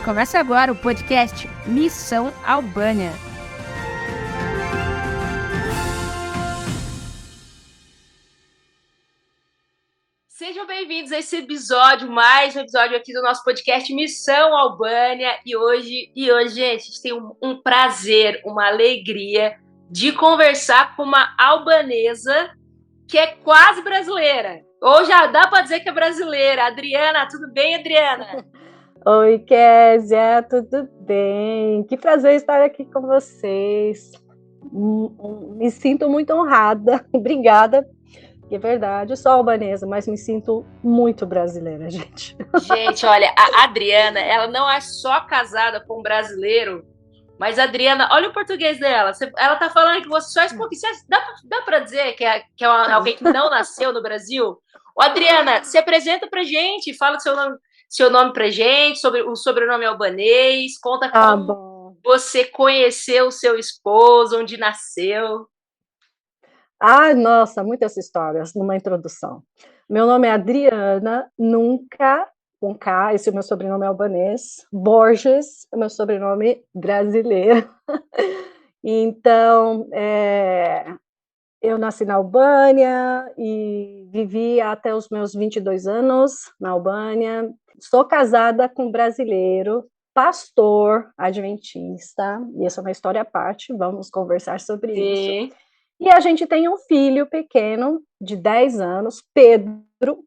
Começa agora o podcast Missão Albânia. Sejam bem-vindos a esse episódio, mais um episódio aqui do nosso podcast Missão Albânia. E hoje, gente, a gente tem um prazer, uma alegria de conversar com uma albanesa que é quase brasileira. Ou já dá para dizer que é brasileira. Adriana, tudo bem, Adriana? Oi, Kézia, tudo bem? Que prazer estar aqui com vocês. Me sinto muito honrada. Obrigada. É verdade, eu sou albanesa, mas me sinto muito brasileira, gente. Gente, olha, a Adriana, ela não é só casada com um brasileiro, mas a Adriana, olha o português dela. Ela tá falando que você só é pouquinho. Dá pra dizer que é alguém que não nasceu no Brasil? Ô, Adriana, se apresenta pra gente, fala seu nome pra gente, sobre o sobrenome albanês, conta como você conheceu o seu esposo, onde nasceu. Ai, nossa, muitas histórias numa introdução. Meu nome é Adriana, nunca, com K, esse é o meu sobrenome albanês. Borges, é o meu sobrenome brasileiro. Então, eu nasci na Albânia e vivi até os meus 22 anos na Albânia. Sou casada com um brasileiro, pastor adventista, e essa é uma história à parte, vamos conversar sobre isso. E a gente tem um filho pequeno, de 10 anos, Pedro,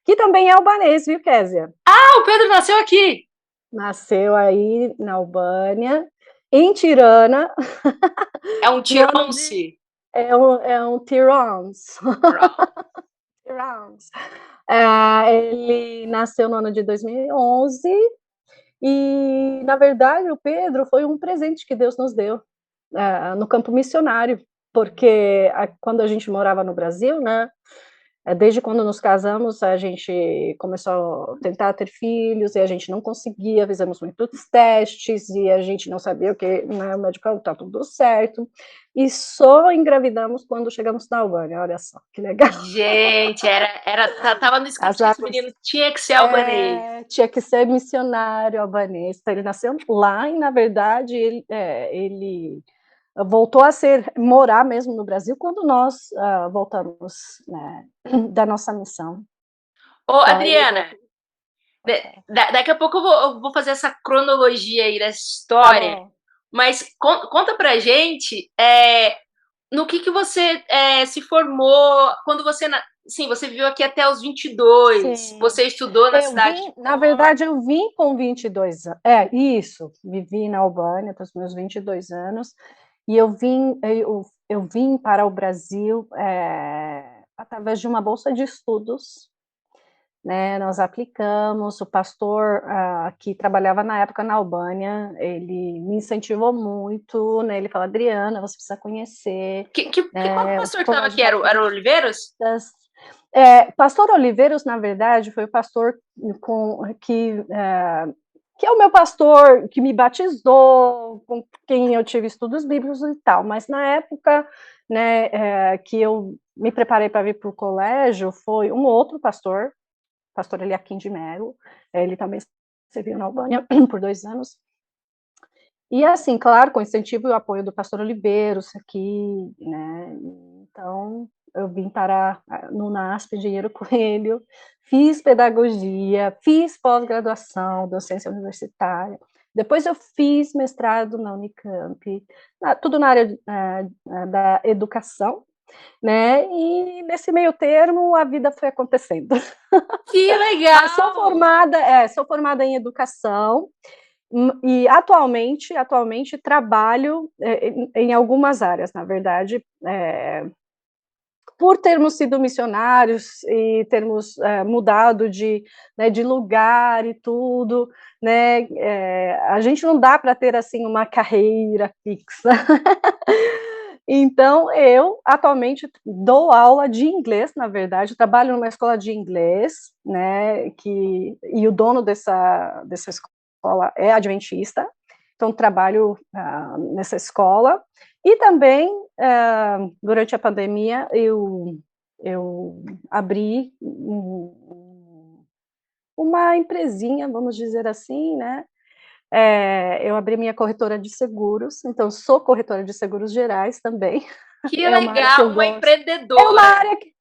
que também é albanês, viu, Kézia? Ah, o Pedro nasceu aqui! Nasceu aí na Albânia, em Tirana. É um Tironse. É um Tirons. Tirons. Ele nasceu no ano de 2011 e, na verdade, o Pedro foi um presente que Deus nos deu no campo missionário, porque quando a gente morava no Brasil, né, desde quando nos casamos, a gente começou a tentar ter filhos e a gente não conseguia, fizemos muitos testes e a gente não sabia o que, né, o médico falou, tá tudo certo, e só engravidamos quando chegamos na Albânia, olha só, que legal. Gente, tava no script que esse menino tinha que ser albanês. Tinha que ser missionário albanês, então ele nasceu lá e, na verdade, ele voltou a morar mesmo no Brasil quando nós voltamos, né, da nossa missão. Ô, então, Adriana, daqui a pouco eu vou fazer essa cronologia aí da história, mas conta pra gente no que você se formou, quando você... Sim, você viveu aqui até os 22, sim. Você estudou na cidade... Na verdade, eu vim com 22 anos, isso, vivi na Albânia até os meus 22 anos, e eu vim para o Brasil através de uma bolsa de estudos, né, nós aplicamos, o pastor que trabalhava na época na Albânia, ele me incentivou muito, né, ele falou, Adriana, você precisa conhecer. Qual pastor que estava aqui? Era o Oliveiros? Pastor Oliveiros, na verdade, foi o pastor que é o meu pastor, que me batizou, com quem eu tive estudos bíblicos e tal, mas na época, né, que eu me preparei para vir para o colégio, foi um outro pastor Eliakim de Melo, ele também serviu na Albânia por 2 anos, e assim, claro, com o incentivo e o apoio do pastor Oliveiros aqui, né, então eu vim parar no NASP, Engenheiro Coelho, fiz pedagogia, fiz pós-graduação, docência universitária, depois eu fiz mestrado na Unicamp, tudo na área da educação, né, e nesse meio termo a vida foi acontecendo. Que legal! Sou formada em educação e atualmente trabalho em algumas áreas, na verdade, por termos sido missionários e termos mudado de lugar e tudo, né, a gente não dá para ter assim uma carreira fixa. Então, eu atualmente dou aula de inglês, na verdade, trabalho numa escola de inglês, né, e o dono dessa escola é adventista, então trabalho nessa escola, e também, durante a pandemia, eu abri uma empresinha, vamos dizer assim, né, Eu abri minha corretora de seguros, então sou corretora de seguros gerais também. Que É uma área que legal, eu uma gosto. empreendedora. É uma área que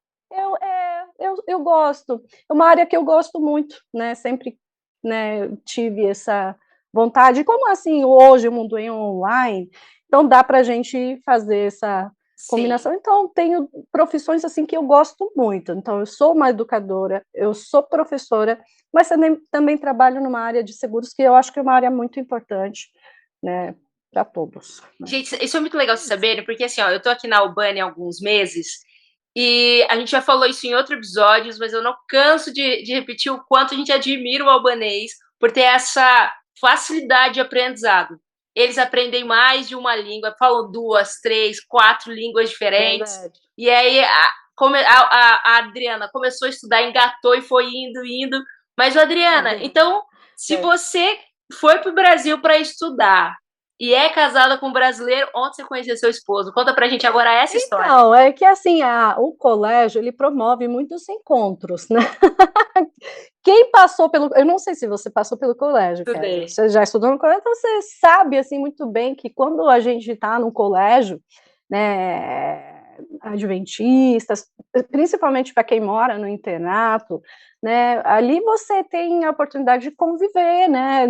eu gosto. É uma área que eu gosto muito, né? Sempre, né, tive essa vontade. Como assim, hoje o mundo é online, então dá para a gente fazer essa combinação. Sim. Então, tenho profissões assim que eu gosto muito. Então, eu sou uma educadora, eu sou professora, mas também trabalho numa área de seguros que eu acho que é uma área muito importante, né, para todos. Né? Gente, isso é muito legal vocês saberem, porque assim, ó, eu tô aqui na Albânia há alguns meses e a gente já falou isso em outros episódios, mas eu não canso de repetir o quanto a gente admira o albanês por ter essa facilidade de aprendizado. Eles aprendem mais de uma língua, falam 2, 3, 4 línguas diferentes. Verdade. E aí a Adriana começou a estudar, engatou e foi indo. Mas, Adriana, então, se você foi para o Brasil para estudar e é casada com um brasileiro, onde você conheceu seu esposo? Conta pra gente agora essa história. Então, é que assim, o colégio, ele promove muitos encontros, né? Quem passou pelo... Eu não sei se você passou pelo colégio, Kézia. Você já estudou no colégio, então você sabe, assim, muito bem que quando a gente está no colégio, né, adventistas, principalmente para quem mora no internato, né, ali você tem a oportunidade de conviver, né,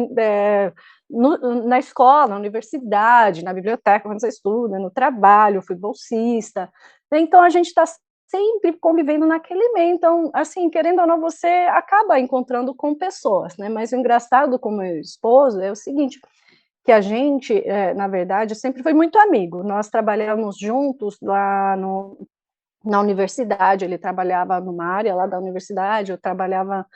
na escola, na universidade, na biblioteca, quando você estuda, no trabalho, fui bolsista. Então, a gente está sempre convivendo naquele meio. Então, assim, querendo ou não, você acaba encontrando com pessoas, né? Mas o engraçado com meu esposo é o seguinte, que a gente, na verdade, sempre foi muito amigo. Nós trabalhamos juntos lá na universidade, ele trabalhava numa área lá da universidade, eu trabalhava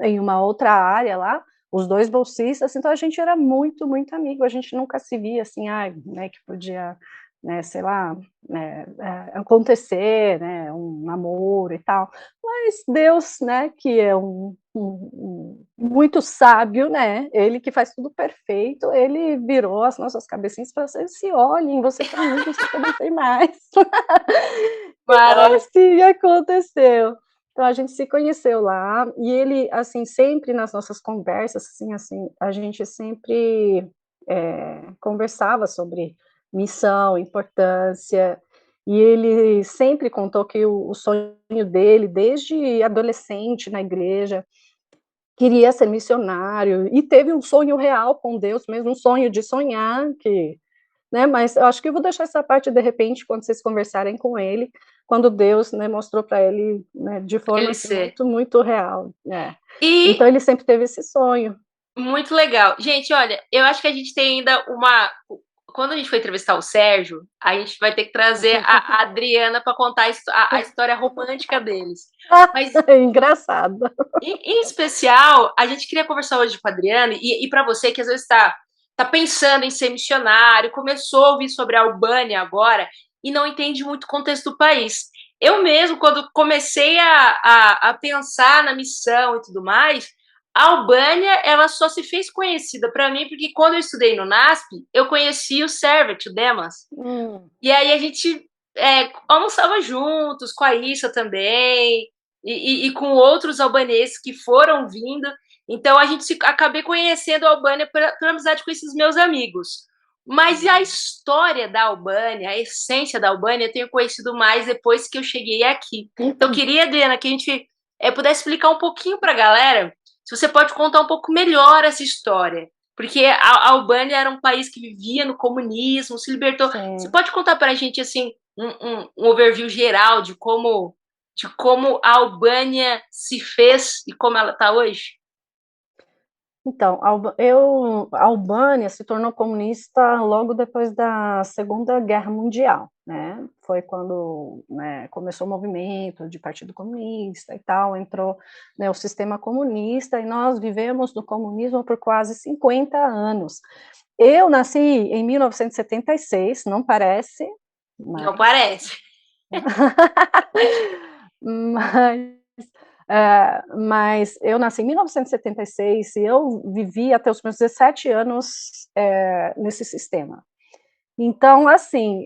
em uma outra área lá, os dois bolsistas, então a gente era muito, muito amigo, a gente nunca se via assim, né, que podia, né, sei lá, né, acontecer, né, um namoro e tal, mas Deus, né, que é muito sábio, né, ele que faz tudo perfeito, ele virou as nossas cabecinhas para vocês se olhem, você tem um, você também tem mais. Então, assim, aconteceu. Então, a gente se conheceu lá, e ele, assim, sempre nas nossas conversas, assim, a gente sempre conversava sobre missão, importância, e ele sempre contou que o sonho dele, desde adolescente na igreja, queria ser missionário, e teve um sonho real com Deus mesmo, um sonho de sonhar, né, mas eu acho que eu vou deixar essa parte, de repente, quando vocês conversarem com ele, quando Deus, né, mostrou para ele, né, de forma assim, muito, muito real. Então, ele sempre teve esse sonho. Muito legal. Gente, olha, eu acho que a gente tem ainda uma... Quando a gente for entrevistar o Sérgio, a gente vai ter que trazer a Adriana para contar a história romântica deles. Mas, engraçado. Em especial, a gente queria conversar hoje com a Adriana, e para você que às vezes está pensando em ser missionário, começou a ouvir sobre a Albânia agora e não entende muito o contexto do país. Eu mesmo, quando comecei a pensar na missão e tudo mais, a Albânia, ela só se fez conhecida para mim porque quando eu estudei no NASP, eu conheci o Servet, o Demas. E aí a gente almoçava juntos, com a Issa também, e com outros albaneses que foram vindo. Então a gente acabei conhecendo a Albânia pela amizade com esses meus amigos. Mas a história da Albânia, a essência da Albânia, eu tenho conhecido mais depois que eu cheguei aqui. Então eu queria, Adriana, que a gente pudesse explicar um pouquinho para a galera, se você pode contar um pouco melhor essa história. Porque a Albânia era um país que vivia no comunismo, se libertou. Sim. Você pode contar para a gente assim, um overview geral de como a Albânia se fez e como ela está hoje? Então, a Albânia se tornou comunista logo depois da Segunda Guerra Mundial, né? Foi quando, né, começou o movimento de Partido Comunista e tal, entrou, né, o sistema comunista, e nós vivemos no comunismo por quase 50 anos. Eu nasci em 1976, não parece? Não parece. Mas eu nasci em 1976 e eu vivi até os meus 17 anos nesse sistema. Então, assim,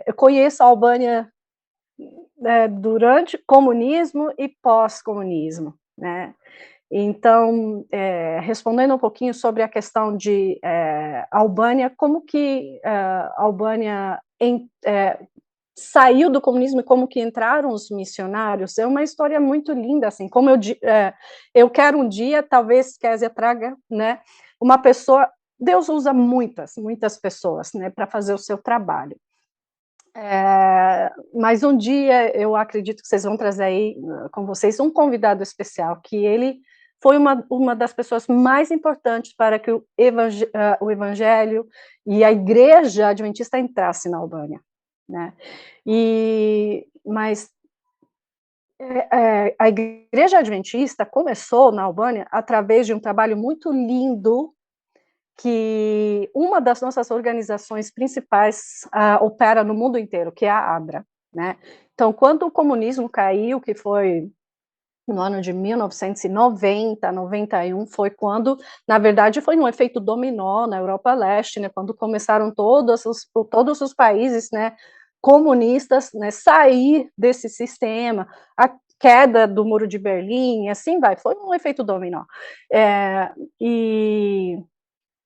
eu conheço a Albânia durante comunismo e pós-comunismo, né? Então, respondendo um pouquinho sobre a questão de Albânia, como que a Albânia saiu do comunismo e como que entraram os missionários, é uma história muito linda, assim, como eu quero um dia, talvez Kézia traga, né, uma pessoa, Deus usa muitas pessoas, né, para fazer o seu trabalho. Mas um dia eu acredito que vocês vão trazer aí com vocês um convidado especial, que ele foi uma das pessoas mais importantes para que o evangelho e a igreja adventista entrasse na Albânia, né? Mas a igreja adventista começou na Albânia através de um trabalho muito lindo que uma das nossas organizações principais opera no mundo inteiro, que é a ADRA, né? Então, quando o comunismo caiu, que foi no ano de 1990, 91, foi quando, na verdade, foi um efeito dominó na Europa Leste, né? Quando começaram todos os países, né, comunistas, né, sair desse sistema, a queda do Muro de Berlim, assim vai, foi um efeito dominó. E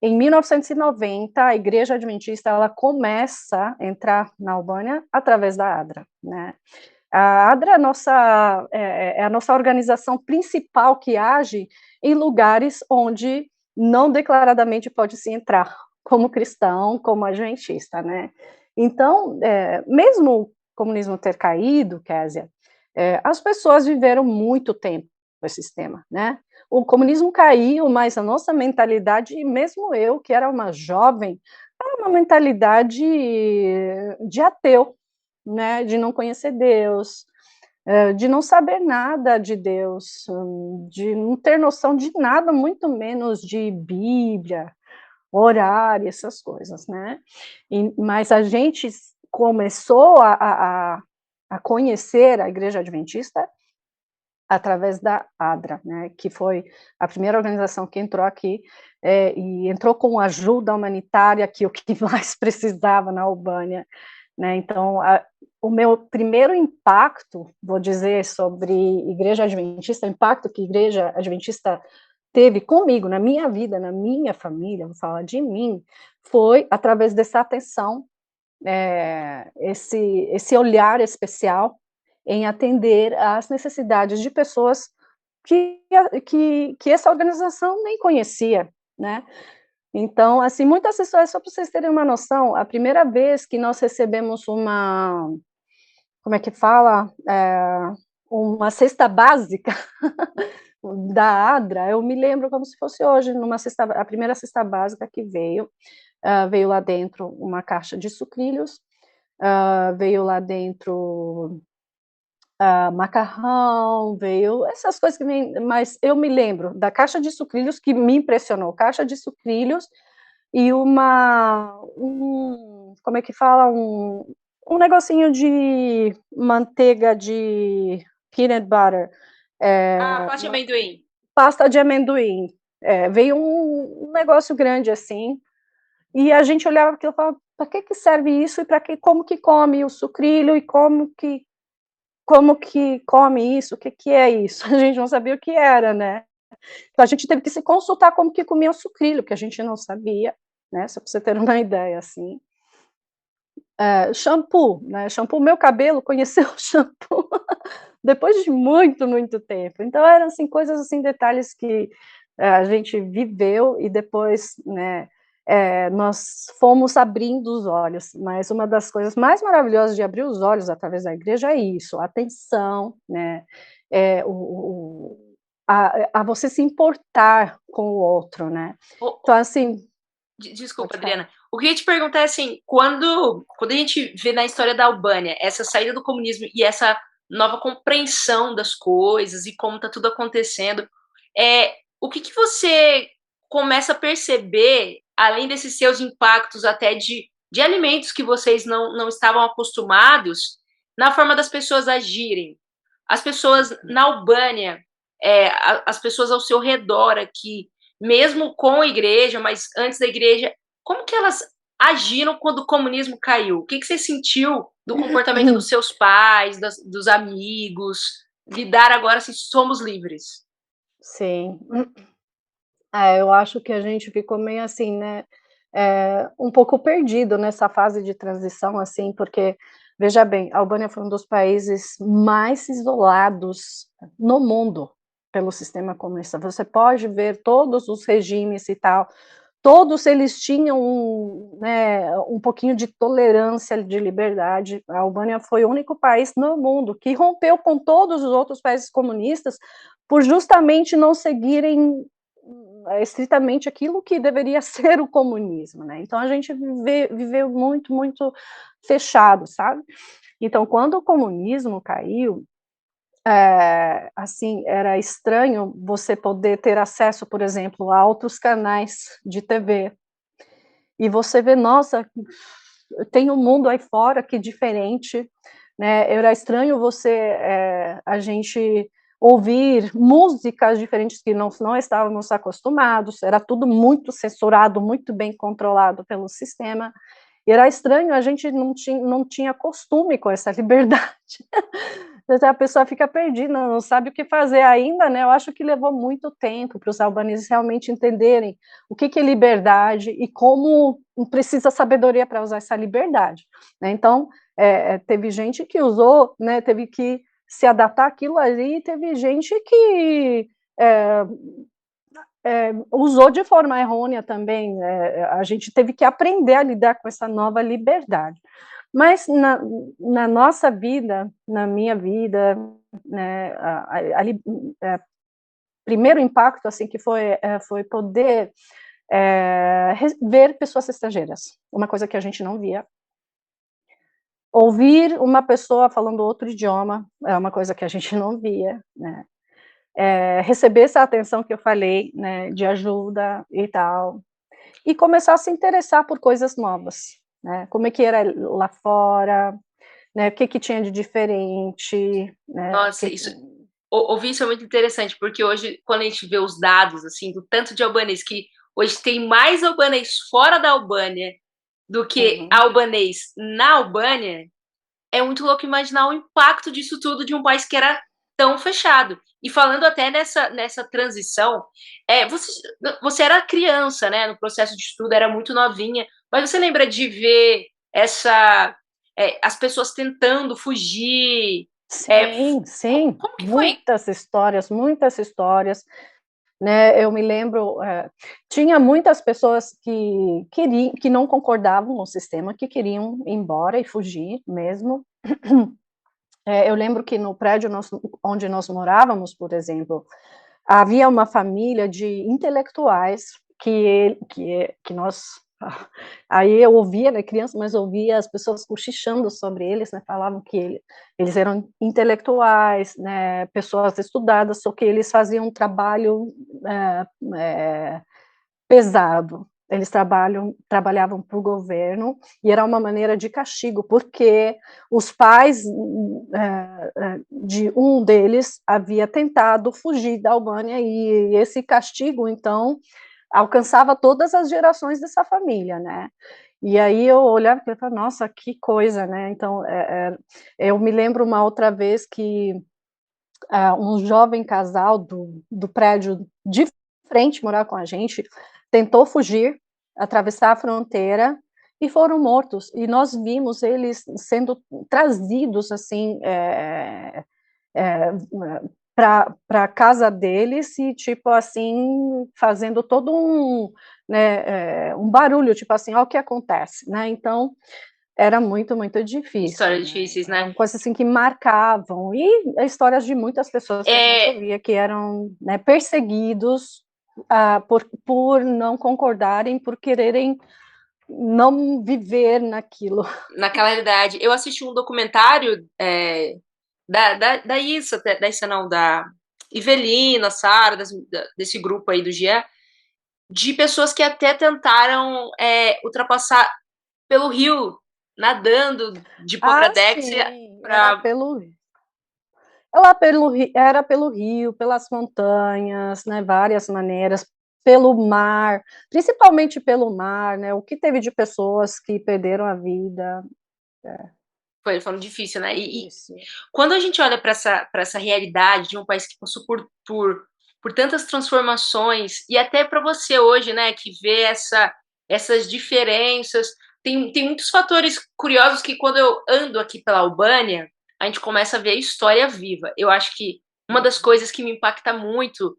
em 1990, a Igreja Adventista ela começa a entrar na Albânia através da ADRA, né? A ADRA é a nossa organização principal que age em lugares onde não declaradamente pode se entrar, como cristão, como adventista, né? Então, mesmo o comunismo ter caído, Kézia, as pessoas viveram muito tempo esse sistema, né? O comunismo caiu, mas a nossa mentalidade, mesmo eu, que era uma jovem, era uma mentalidade de ateu, né? De não conhecer Deus, de não saber nada de Deus, de não ter noção de nada, muito menos de Bíblia, horário, essas coisas, né? Mas a gente começou a conhecer a Igreja Adventista através da ADRA, né, que foi a primeira organização que entrou aqui, e entrou com ajuda humanitária, que o que mais precisava na Albânia, né? Então, o meu primeiro impacto, vou dizer, sobre Igreja Adventista, o impacto que a Igreja Adventista teve comigo, na minha vida, na minha família, vou falar de mim, foi através dessa atenção, esse olhar especial em atender às necessidades de pessoas que essa organização nem conhecia, né? Então, assim, muitas pessoas, só para vocês terem uma noção, a primeira vez que nós recebemos como é que fala? Uma cesta básica da ADRA, eu me lembro como se fosse hoje, a primeira cesta básica que veio lá dentro uma caixa de sucrilhos, veio lá dentro macarrão, veio essas coisas que mas eu me lembro da caixa de sucrilhos que me impressionou, caixa de sucrilhos e como é que fala, um negocinho de manteiga de peanut butter, Pasta de amendoim. pasta de amendoim, veio um negócio grande assim, e a gente olhava aquilo e falava, para que serve isso e como que come o sucrilho e como que come isso, o que é isso? A gente não sabia o que era, né? Então a gente teve que se consultar como que comia o sucrilho, que a gente não sabia, né? Só para você ter uma ideia, assim. Shampoo, né? Shampoo, meu cabelo conheceu o shampoo depois de muito, muito tempo. Então eram assim, coisas assim, detalhes que a gente viveu e depois, né? Nós fomos abrindo os olhos, mas uma das coisas mais maravilhosas de abrir os olhos através da igreja é isso, a atenção, né, a você se importar com o outro, né, então assim... Desculpa, Adriana, o que eu ia te perguntar é assim, quando a gente vê na história da Albânia essa saída do comunismo e essa nova compreensão das coisas e como está tudo acontecendo, o que você começa a perceber, além desses seus impactos até de alimentos que vocês não estavam acostumados, na forma das pessoas agirem? As pessoas na Albânia, as pessoas ao seu redor aqui, mesmo com a igreja, mas antes da igreja, como que elas agiram quando o comunismo caiu? O que você sentiu do comportamento dos seus pais, dos amigos? Lidar agora assim, somos livres. sim. Eu acho que a gente ficou meio assim, né, um pouco perdido nessa fase de transição, assim, porque, veja bem, a Albânia foi um dos países mais isolados no mundo pelo sistema comunista. Você pode ver todos os regimes e tal, todos eles tinham né, um pouquinho de tolerância, de liberdade. A Albânia foi o único país no mundo que rompeu com todos os outros países comunistas por justamente não seguirem estritamente aquilo que deveria ser o comunismo, né? Então a gente viveu muito, muito fechado, sabe? Então, quando o comunismo caiu, assim, era estranho você poder ter acesso, por exemplo, a outros canais de TV. E você vê, nossa, tem um mundo aí fora que é diferente, né? Era estranho a gente ouvir músicas diferentes que não estávamos acostumados, era tudo muito censurado, muito bem controlado pelo sistema, e era estranho, a gente não tinha costume com essa liberdade. A pessoa fica perdida, não sabe o que fazer ainda, né? Eu acho que levou muito tempo para os albaneses realmente entenderem o que é liberdade e como precisa sabedoria para usar essa liberdade, né? Então, teve gente que usou, né? Teve que se adaptar àquilo ali, e teve gente que usou de forma errônea também. A gente teve que aprender a lidar com essa nova liberdade. Mas na nossa vida, na minha vida, né, primeiro impacto assim que foi poder ver pessoas estrangeiras, uma coisa que a gente não via. Ouvir uma pessoa falando outro idioma é uma coisa que a gente não via, né? Receber essa atenção que eu falei, né, de ajuda e tal, e começar a se interessar por coisas novas, né? Como é que era lá fora, né? O que que tinha de diferente, né? Nossa, ouvir isso é muito interessante, porque hoje, quando a gente vê os dados, assim, do tanto de albanês, que hoje tem mais albanês fora da Albânia do que Uhum. albanês na Albânia, é muito louco imaginar o impacto disso tudo de um país que era tão fechado. E falando até nessa transição, você era criança, né, no processo de estudo, era muito novinha, mas você lembra de ver as pessoas tentando fugir? Sim, sim, Como que foi? muitas histórias, né? Eu me lembro, tinha muitas pessoas que não concordavam com o sistema, que queriam ir embora e fugir mesmo. Eu lembro que no prédio onde nós morávamos, por exemplo, havia uma família de intelectuais que nós. Aí eu ouvia, né, criança, mas ouvia as pessoas cochichando sobre eles, né, falavam que eles eram intelectuais, né, pessoas estudadas, só que eles faziam um trabalho pesado. Eles trabalhavam para o governo e era uma maneira de castigo, porque os pais de um deles havia tentado fugir da Albânia e esse castigo, então, alcançava todas as gerações dessa família, né? E aí eu olhava e falava, nossa, que coisa, né? Então, eu me lembro uma outra vez que um jovem casal do prédio de frente morar com a gente tentou fugir, atravessar a fronteira e foram mortos. E nós vimos eles sendo trazidos assim para a casa deles e tipo assim fazendo todo um barulho, tipo assim, olha o que acontece, né? Então era muito, muito difícil, Histórias né? difíceis, né? Eram coisas assim que marcavam, e histórias de muitas pessoas que a gente É, ouvia que eram, né, perseguidos por não concordarem, por quererem não viver naquilo. naquela realidade. Eu assisti um documentário da Issa, da Issa não, da Ivelina, Sara, desse grupo aí do Gia, de pessoas que até tentaram ultrapassar pelo rio, nadando de Popradexia Sim, para. era pelo rio, pelas montanhas, né, várias maneiras, pelo mar, principalmente pelo mar, né, o que teve de pessoas que perderam a vida, Foi falando difícil, né? E isso. quando a gente olha para essa realidade de um país que passou por tantas transformações, e até para você hoje, né, que vê essas diferenças. Tem muitos fatores curiosos que quando eu ando aqui pela Albânia, a gente começa a ver a história viva. Eu acho que uma das coisas que me impacta muito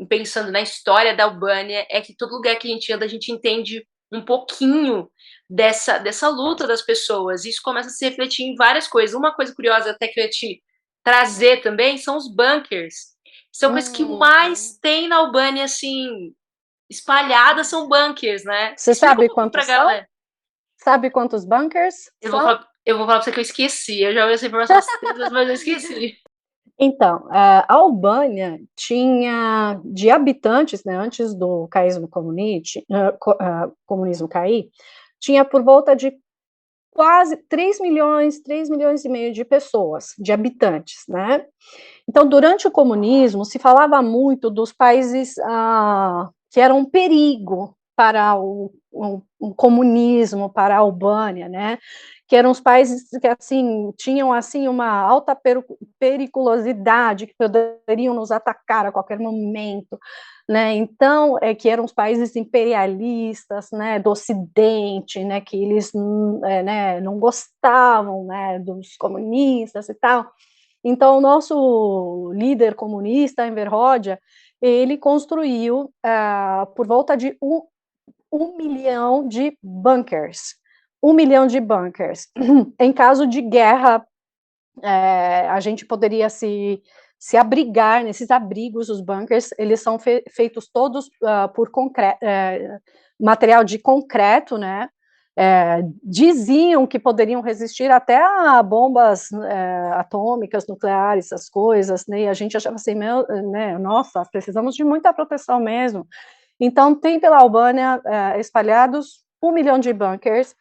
pensando na história da Albânia é que todo lugar que a gente anda, a gente entende um pouquinho dessa luta das pessoas. Isso começa a se refletir em várias coisas. Uma coisa curiosa até que eu ia te trazer também são os bunkers. São coisas que mais tem na Albânia, assim, espalhadas, são bunkers, né? Você Explica um sabe pouquinho pra quantos são? galera. Sabe quantos bunkers são? Eu vou falar pra você que eu esqueci. Eu já ouvi essa informação umas 3 vezes, mas eu esqueci. Então, a Albânia tinha de habitantes, né, antes do comunismo cair, tinha por volta de quase 3 milhões e meio de pessoas, de habitantes, né? Então, durante o comunismo, se falava muito dos países que eram um perigo para o comunismo, para a Albânia, né? Que eram os países que assim tinham assim uma alta periculosidade, que poderiam nos atacar a qualquer momento, né? Então, que eram os países imperialistas, né, do Ocidente, né, que eles né, não gostavam, né, dos comunistas e tal. Então, o nosso líder comunista, Enver Hoxha, ele construiu por volta de um milhão de bunkers. 1 milhão de bunkers. Em caso de guerra, a gente poderia se abrigar nesses abrigos, os bunkers, eles são feitos todos por material de concreto, né? Diziam que poderiam resistir até a bombas atômicas, nucleares, essas coisas, né? E a gente achava assim, né, nossa, precisamos de muita proteção mesmo. Então, tem pela Albânia espalhados 1 milhão de bunkers,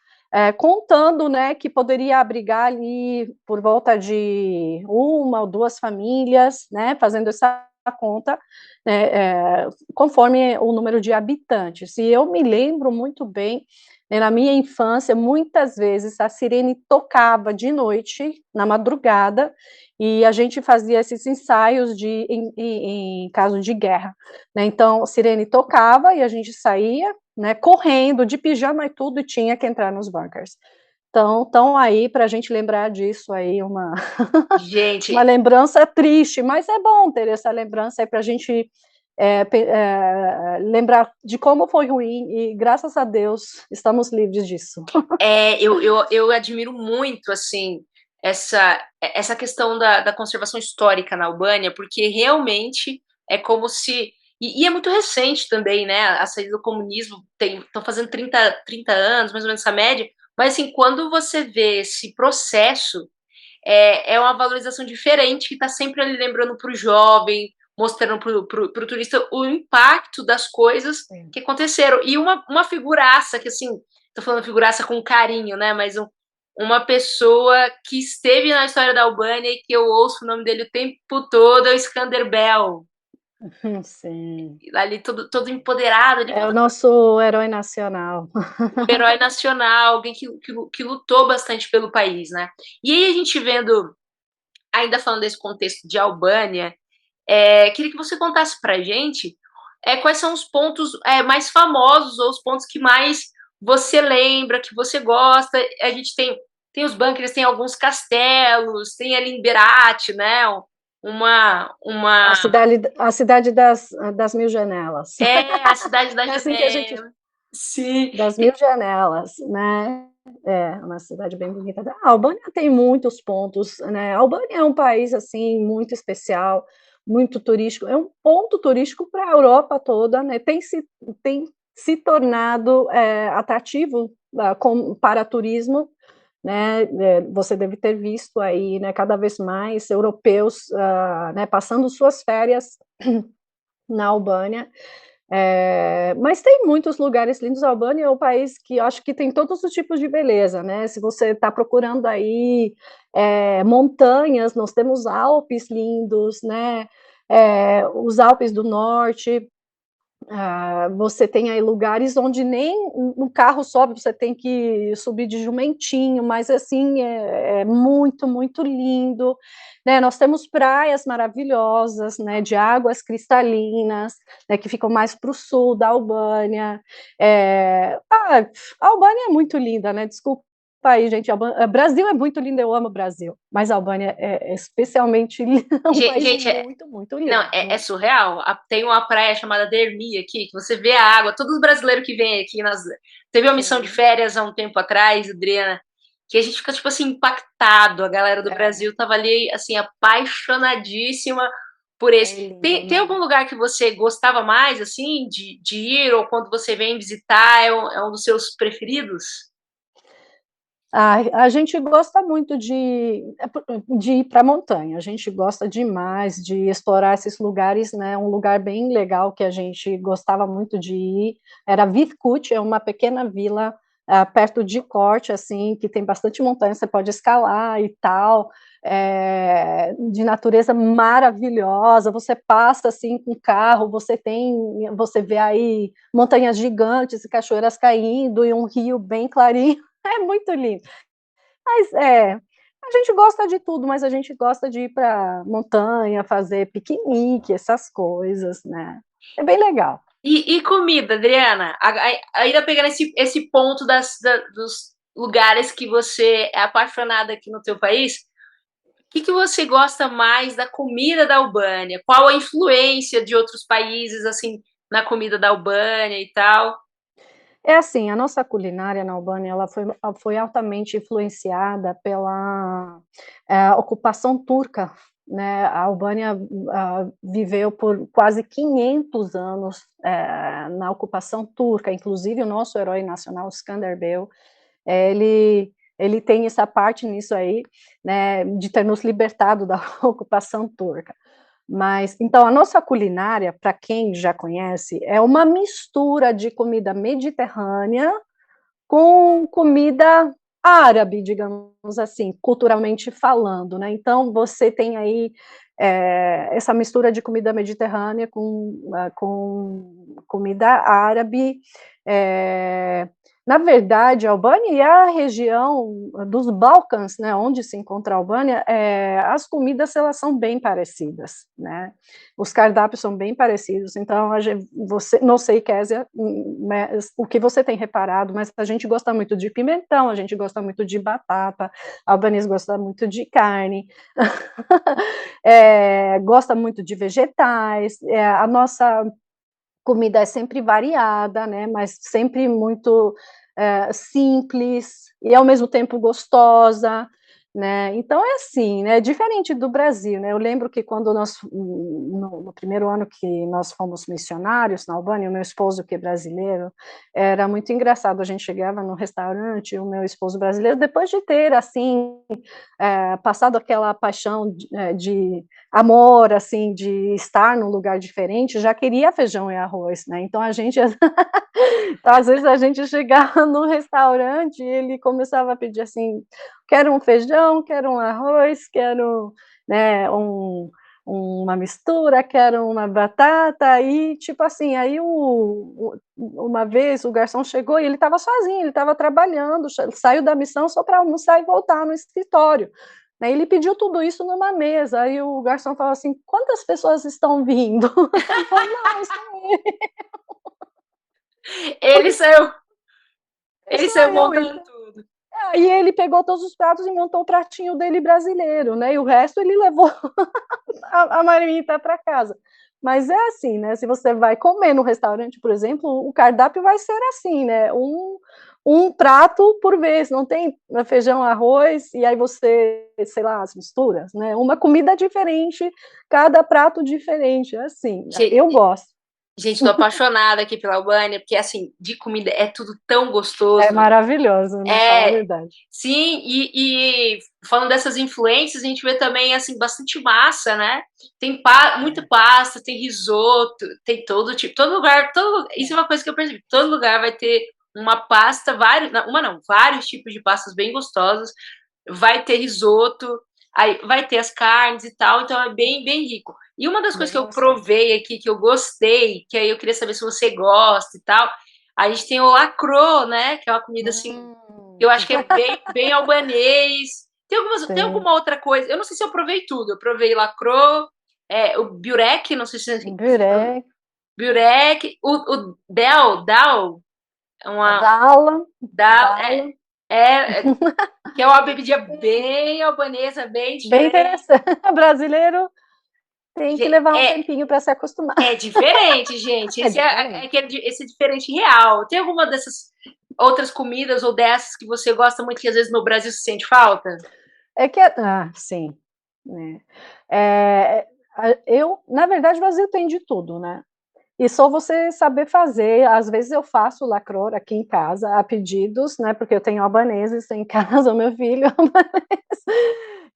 contando, né, que poderia abrigar ali por volta de 1 ou 2 famílias, né, fazendo essa conta, né, conforme o número de habitantes. E eu me lembro muito bem, né, na minha infância, muitas vezes a sirene tocava de noite, na madrugada, e a gente fazia esses ensaios em caso de guerra, né? Então, a sirene tocava e a gente saía, né, correndo, de pijama e tudo, e tinha que entrar nos bunkers. Então aí, para a gente lembrar disso aí, uma Gente, lembrança triste, mas é bom ter essa lembrança aí para a gente lembrar de como foi ruim, e graças a Deus estamos livres disso. eu admiro muito, assim, essa questão da conservação histórica na Albânia, porque realmente é como se... E é muito recente também, né? A saída do comunismo estão fazendo 30 anos, mais ou menos essa média, mas assim, quando você vê esse processo, é uma valorização diferente que está sempre ali lembrando para o jovem, mostrando para o turista o impacto das coisas que aconteceram. E uma figuraça, que assim, tô falando figuraça com carinho, né? Mas uma pessoa que esteve na história da Albânia e que eu ouço o nome dele o tempo todo é o Skanderbeg. Sim. Ali todo empoderado, ali, É o nosso herói nacional. um herói nacional, alguém que lutou bastante pelo país, né? E aí a gente vendo, ainda falando desse contexto de Albânia, queria que você contasse pra gente quais são os pontos mais famosos ou os pontos que mais você lembra, que você gosta. A gente tem os bunkers, tem alguns castelos, tem ali em Berat, né? Uma A cidade das mil janelas. a cidade da É assim que a gente... janela. Sim. Das mil janelas, né? É uma cidade bem bonita. A Albânia tem muitos pontos, né? A Albânia é um país assim muito especial, muito turístico. É um ponto turístico para a Europa toda, né? Tem se tornado atrativo para turismo, né? Você deve ter visto aí, né? Cada vez mais europeus, né? Passando suas férias na Albânia. Mas tem muitos lugares lindos. A Albânia é um país que eu acho que tem todos os tipos de beleza, né? Se você está procurando aí montanhas, nós temos Alpes lindos, né? Os Alpes do Norte, Você tem aí lugares onde nem um carro sobe, você tem que subir de jumentinho, mas assim, é muito, muito lindo, né? Nós temos praias maravilhosas, né, de águas cristalinas, né, que ficam mais para o sul da Albânia. A Albânia é muito linda, né? Desculpa aí, gente. Brasil é muito lindo, eu amo o Brasil, mas a Albânia é especialmente um país Gente, muito, muito não, lindo. é surreal. Tem uma praia chamada Dermi aqui, que você vê a água. Todos os brasileiros que vêm aqui, teve uma missão de Sim. férias há um tempo atrás, Adriana, que a gente fica, tipo assim, impactado. A galera do Brasil tava ali, assim, apaixonadíssima por É esse. lindo, Tem né? algum lugar que você gostava mais, assim, de ir, ou quando você vem visitar, é um dos seus preferidos? A gente gosta muito de ir para a montanha, a gente gosta demais de explorar esses lugares, né? Um lugar bem legal que a gente gostava muito de ir era Vidkut, é uma pequena vila perto de Corte, assim, que tem bastante montanha, você pode escalar e tal, de natureza maravilhosa, você passa assim com carro, você vê aí montanhas gigantes e cachoeiras caindo e um rio bem clarinho. É muito lindo. Mas a gente gosta de tudo, mas a gente gosta de ir para montanha, fazer piquenique, essas coisas, né? É bem legal. E comida, Adriana? Ainda pegando esse ponto dos lugares que você é apaixonada aqui no teu país, o que você gosta mais da comida da Albânia? Qual a influência de outros países, assim, na comida da Albânia e tal? É assim, a nossa culinária na Albânia ela foi altamente influenciada pela ocupação turca, né? A Albânia viveu por quase 500 anos na ocupação turca, inclusive o nosso herói nacional, Skanderbeu, ele tem essa parte nisso aí, né, de ter nos libertado da ocupação turca. Mas, então, a nossa culinária, para quem já conhece, é uma mistura de comida mediterrânea com comida árabe, digamos assim, culturalmente falando, né? Então, você tem aí essa mistura de comida mediterrânea com comida árabe. É, na verdade, a Albânia e a região dos Balcãs, né, onde se encontra a Albânia, as comidas elas são bem parecidas, né? Os cardápios são bem parecidos. Então, você, não sei, Kézia, o que você tem reparado, mas a gente gosta muito de pimentão, a gente gosta muito de batata, a albanês gosta muito de carne, gosta muito de vegetais, a nossa comida é sempre variada, né, mas sempre muito simples e ao mesmo tempo gostosa, né? Então é assim, né? Diferente do Brasil, né? Eu lembro que quando no primeiro ano que nós fomos missionários na Albânia, o meu esposo que é brasileiro, era muito engraçado. A gente chegava no restaurante, o meu esposo brasileiro, depois de ter assim passado aquela paixão de amor, assim, de estar num lugar diferente, já queria feijão e arroz, né? Então a gente, às vezes a gente chegava no restaurante e ele começava a pedir assim, quero um feijão, quero um arroz, quero, né, uma mistura, quero uma batata, e tipo assim, aí uma vez o garçom chegou e ele estava sozinho, ele estava trabalhando, saiu da missão só para almoçar e voltar no escritório. Né, ele pediu tudo isso numa mesa, aí o garçom falou assim, quantas pessoas estão vindo? Ele falou, não, isso Ele saiu, ele sou saiu eu. montando tudo. Aí ele pegou todos os pratos e montou o pratinho dele brasileiro, né? E o resto ele levou a marmita para casa. Mas é assim, né? Se você vai comer no restaurante, por exemplo, o cardápio vai ser assim, né? Um prato por vez, não tem feijão, arroz, e aí você, sei lá, as misturas, né? Uma comida diferente, cada prato diferente, é assim. Eu gosto. Gente, tô apaixonada aqui pela Albânia, porque, assim, de comida é tudo tão É gostoso. maravilhoso, né? Fala a É, verdade. sim, e falando dessas influências, a gente vê também, assim, bastante massa, né? Tem muita pasta, tem risoto, tem todo tipo, todo lugar, isso é uma coisa que eu percebi, todo lugar vai ter uma pasta, vários, vários tipos de pastas bem gostosos, vai ter risoto, Aí vai ter as carnes e tal, então é bem, bem rico. E uma das coisas que eu Nossa. provei aqui, que eu gostei, que aí eu queria saber se você gosta e tal, a gente tem o lacro, né? Que é uma comida assim, eu acho que é bem, bem albanês. Tem Sim. alguma outra coisa? Eu não sei se eu provei tudo. Eu provei lacro, o burek, não sei se Burek, burek, o dal, é uma dala, dal, dala. que é uma bebida bem albanesa, bem Bem diferente. interessante. Brasileiro tem que levar um É, tempinho para se acostumar. é diferente, gente. É Esse diferente. esse é diferente real. Tem alguma dessas outras comidas ou dessas que você gosta muito que às vezes no Brasil se sente falta? É que, sim, né? Eu, na verdade, o Brasil tem de tudo, né? E só você saber fazer. Às vezes eu faço lacror aqui em casa, a pedidos, né? Porque eu tenho albaneses em casa, o meu filho é albanês.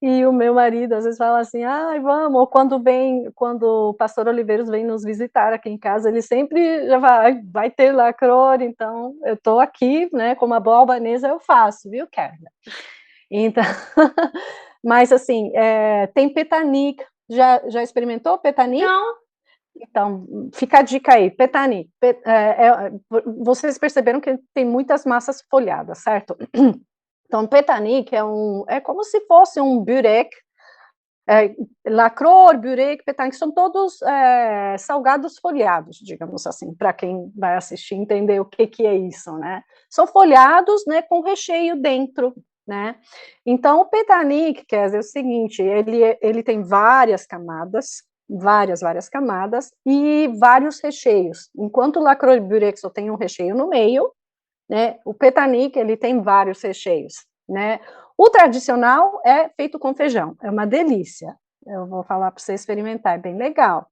E o meu marido às vezes fala assim, ai, vamos, ou quando o pastor Oliveiros vem nos visitar aqui em casa, ele sempre já vai ter lacror, então eu estou aqui, né, como uma boa albanesa eu faço, viu, Kerla? Então, mas assim, tem petanic, já experimentou petanic? Não. Então, fica a dica aí, petani. Vocês perceberam que tem muitas massas folhadas, certo? Então, petanic é como se fosse um burek, lacror, burek, petanic, são todos salgados folhados, digamos assim, para quem vai assistir entender o que é isso, né? São folhados, né, com recheio dentro, né? Então, o petanic quer dizer o seguinte, ele tem várias camadas, várias camadas e vários recheios. Enquanto o lacror e burek só tem um recheio no meio, né? O petanic ele tem vários recheios, né? O tradicional é feito com feijão, é uma delícia. Eu vou falar para você experimentar, é bem legal,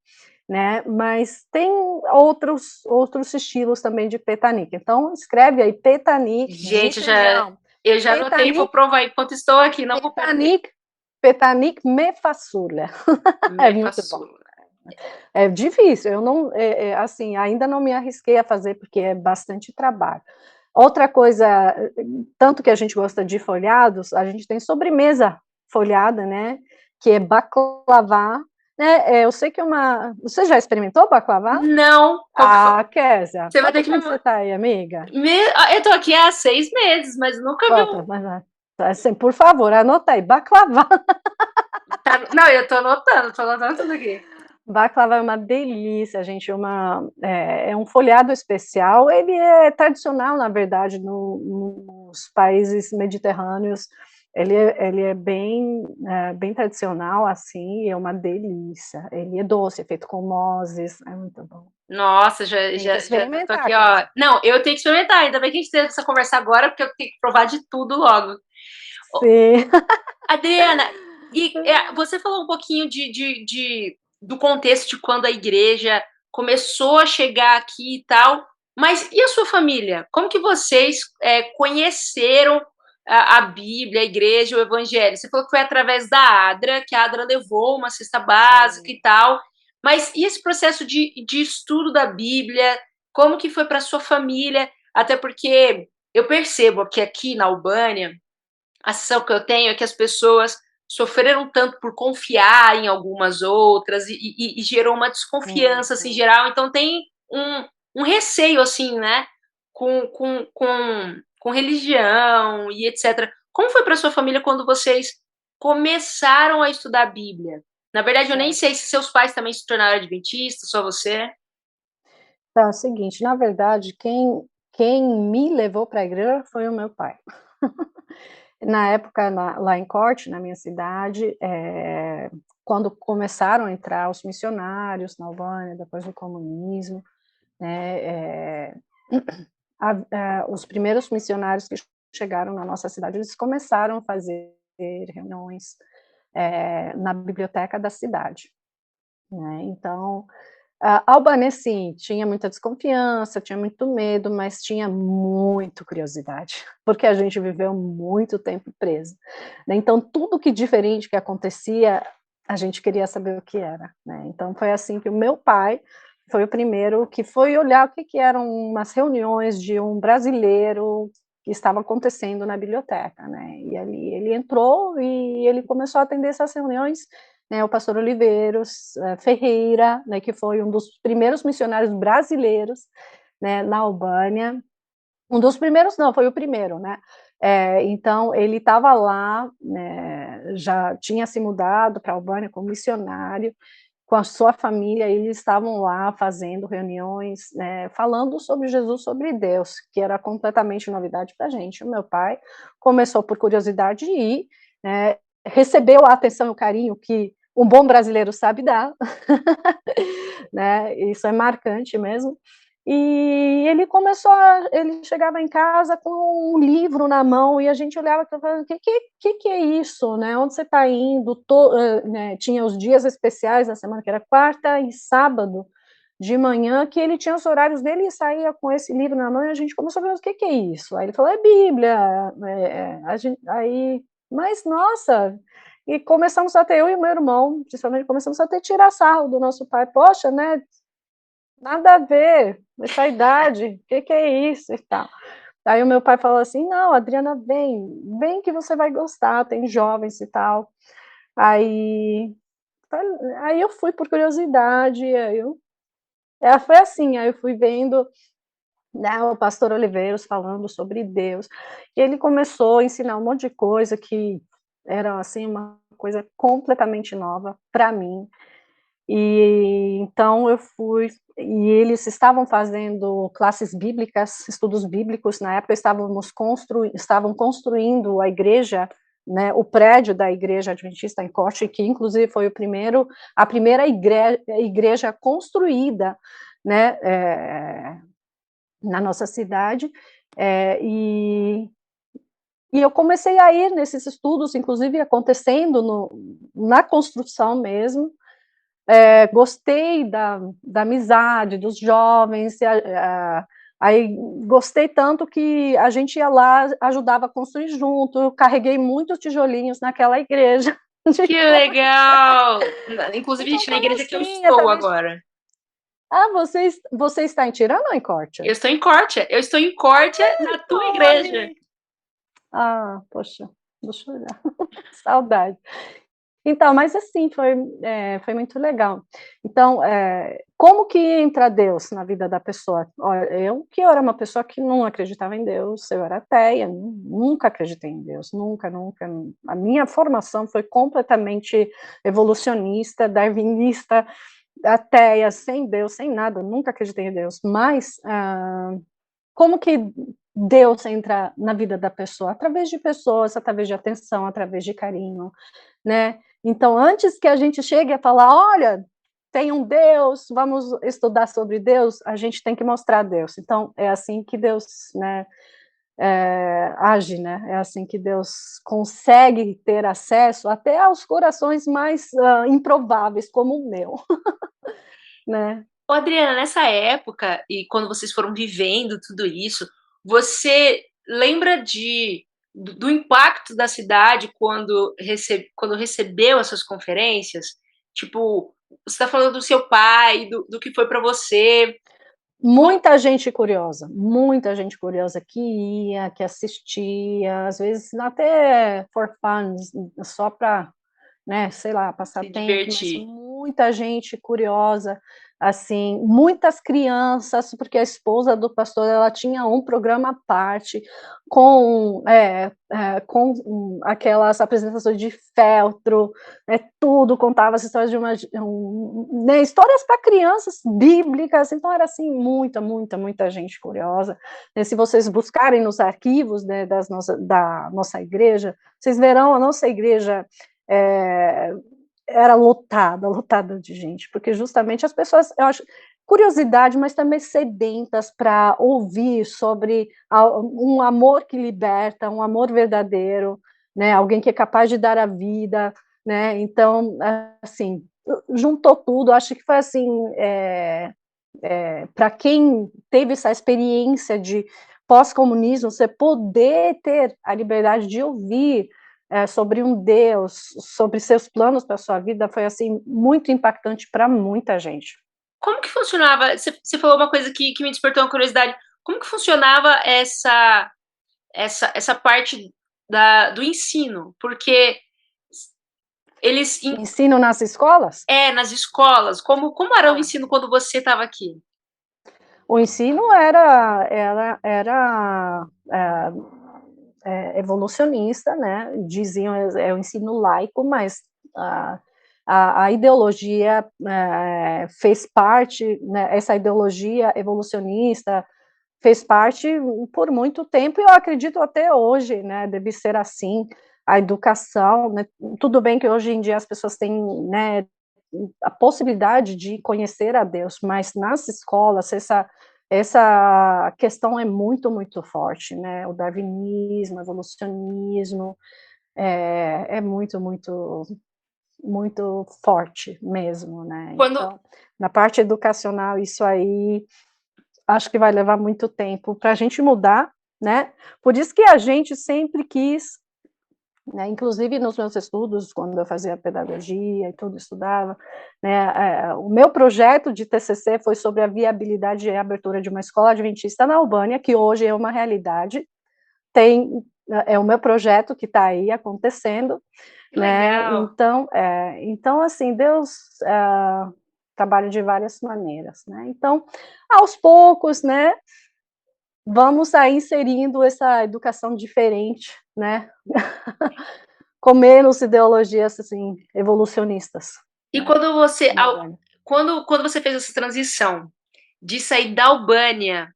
né? Mas tem outros estilos também de petanic. Então escreve aí petanic de Gente, feijão, eu já anotei, vou petanic, provar enquanto estou aqui, não vou perder. petanic, petanic me façulha. É Me muito bom. faço. É difícil, eu não, assim, ainda não me arrisquei a fazer porque é bastante trabalho. Outra coisa, tanto que a gente gosta de folhados, a gente tem sobremesa folhada, né? Que é baklava, né? Eu sei que Você já experimentou baklava? Não, Kézia, você vai ter quanto que me. tempo você está aí, amiga? Eu tô aqui há 6 meses, mas nunca vi Bota, mas, assim, por favor, anota aí, baklava. Não, eu tô anotando tudo aqui. Baklava é uma delícia, gente, é um folhado especial, ele é tradicional, na verdade, nos países mediterrâneos, ele é bem tradicional, assim, é uma delícia, ele é doce, é feito com nozes, é muito bom. Nossa, Tem que já tô experimentar, aqui, ó. Kézia. Não, eu tenho que experimentar, ainda bem que a gente teve essa conversa agora, porque eu tenho que provar de tudo logo. Ô, Sim. Adriana, você falou um pouquinho do contexto de quando a igreja começou a chegar aqui e tal, mas e a sua família? Como que vocês conheceram a Bíblia, a igreja, o evangelho? Você falou que foi através da Adra, que a Adra levou uma cesta básica e tal, mas e esse processo de estudo da Bíblia? Como que foi para sua família? Até porque eu percebo que aqui na Albânia, a sensação que eu tenho é que as pessoas sofreram tanto por confiar em algumas outras e gerou uma desconfiança assim, Uhum. geral. Então tem um receio assim, né, com religião e etc. Como foi para sua família quando vocês começaram a estudar a Bíblia? Na verdade, eu nem Certo. sei se seus pais também se tornaram adventistas, só você. Então, é o seguinte, na verdade, quem me levou para a igreja foi o meu pai. Na época, lá em Corte, na minha cidade, quando começaram a entrar os missionários na Albânia, depois do comunismo, né, os primeiros missionários que chegaram na nossa cidade, eles começaram a fazer reuniões na biblioteca da cidade, né? Então, Albanês, sim, tinha muita desconfiança, tinha muito medo, mas tinha muito curiosidade, porque a gente viveu muito tempo preso, né? Então, tudo que diferente que acontecia, a gente queria saber o que era, né? Então, foi assim que o meu pai foi o primeiro que foi olhar o que eram umas reuniões de um brasileiro que estava acontecendo na biblioteca, né? E ali ele entrou e ele começou a atender essas reuniões, né? O pastor Oliveiros Ferreira, né? Que foi um dos primeiros missionários brasileiros, né? Na Albânia. Um dos primeiros, não, foi o primeiro, né? Então, ele estava lá, né, já tinha se mudado para a Albânia como missionário, com a sua família, eles estavam lá fazendo reuniões, né, falando sobre Jesus, sobre Deus, que era completamente novidade para a gente. O meu pai começou por curiosidade de ir, né, recebeu a atenção e o carinho que um bom brasileiro sabe dar, né, isso é marcante mesmo. E ele chegava em casa com um livro na mão e a gente olhava e falava, o que é isso, né? Onde você está indo? Né? Tinha os dias especiais da semana, que era quarta e sábado de manhã, que ele tinha os horários dele e saía com esse livro na mão e a gente começou a ver, o que é isso? Aí ele falou, é Bíblia. Mas nossa... E começamos a ter, eu e meu irmão, principalmente, começamos a ter tirar sarro do nosso pai. Poxa, né? Nada a ver, essa idade, o que é isso e tal. Aí o meu pai falou assim, não, Adriana, vem que você vai gostar, tem jovens e tal. Aí eu fui por curiosidade, foi assim, aí eu fui vendo, né, o pastor Oliveiros falando sobre Deus, e ele começou a ensinar um monte de coisa que era, assim, uma coisa completamente nova para mim. E então eu fui, e eles estavam fazendo classes bíblicas, estudos bíblicos, na época estavam construindo a igreja, né, o prédio da igreja adventista em Corte, que inclusive foi a primeira igreja construída, né, na nossa cidade, e eu comecei a ir nesses estudos, inclusive acontecendo na construção mesmo. Gostei da amizade dos jovens, aí gostei tanto que a gente ia lá, ajudava a construir junto, eu carreguei muitos tijolinhos naquela igreja. Que legal! Inclusive, Então gente, na foi igreja que eu assim, estou agora. Você está em Tirana ou em Corte? Eu estou em Córtia. Eu estou em Córtia, na tua igreja. Poxa, deixa eu olhar. Saudade. Então, mas assim, foi muito legal. Então, como que entra Deus na vida da pessoa? Olha, eu era uma pessoa que não acreditava em Deus, eu era ateia, nunca acreditei em Deus, nunca. A minha formação foi completamente evolucionista, darwinista, ateia, sem Deus, sem nada, nunca acreditei em Deus. Mas, como que Deus entra na vida da pessoa? Através de pessoas, através de atenção, através de carinho, né? Então, antes que a gente chegue a falar, olha, tem um Deus, vamos estudar sobre Deus, a gente tem que mostrar Deus. Então, é assim que Deus, né, age, né? É assim que Deus consegue ter acesso até aos corações mais improváveis, como o meu, né? Ô, Adriana, nessa época, e quando vocês foram vivendo tudo isso, você lembra do impacto da cidade quando recebeu essas conferências? Tipo, você está falando do seu pai, do que foi para você. Muita gente curiosa que ia, que assistia, às vezes até for fun, só para, né, sei lá, passar Se tempo, mas divertir. muita gente curiosa, assim, muitas crianças, porque a esposa do pastor, ela tinha um programa à parte, com aquelas apresentações de feltro, tudo, contava as histórias né, histórias para crianças bíblicas, então era assim, muita gente curiosa, né, se vocês buscarem nos arquivos, né, da nossa igreja, vocês verão a nossa igreja era lotada de gente, porque justamente as pessoas, eu acho, curiosidade, mas também sedentas para ouvir sobre um amor que liberta, um amor verdadeiro, né, alguém que é capaz de dar a vida, né, então, assim, juntou tudo, acho que foi assim, para quem teve essa experiência de pós-comunismo, você poder ter a liberdade de ouvir sobre um Deus, sobre seus planos para a sua vida, foi assim muito impactante para muita gente. Como que funcionava? Você falou uma coisa que me despertou uma curiosidade. Como que funcionava essa parte do ensino, porque eles Ensino nas escolas? nas escolas, como era o Ah. ensino quando você estava aqui? O ensino era evolucionista, né? Diziam é o ensino laico, mas a ideologia fez parte, né? Essa ideologia evolucionista fez parte por muito tempo, e eu acredito até hoje, né? Deve ser assim. A educação, né? Tudo bem que hoje em dia as pessoas têm, né, a possibilidade de conhecer a Deus, mas nas escolas essa questão é muito, muito forte, né? O darwinismo, o evolucionismo, é muito, muito, muito forte mesmo, né? Quando Então, na parte educacional, isso aí, acho que vai levar muito tempo para a gente mudar, né? Por isso que a gente sempre quis, né, inclusive nos meus estudos, quando eu fazia pedagogia e tudo, estudava, né, o meu projeto de TCC foi sobre a viabilidade e a abertura de uma escola adventista na Albânia, que hoje é uma realidade, é o meu projeto que está aí acontecendo, né, então, assim, Deus trabalha de várias maneiras, né, então, aos poucos, né, vamos aí inserindo essa educação diferente, né, com menos ideologias, assim, evolucionistas. E Né? quando você fez essa transição de sair da Albânia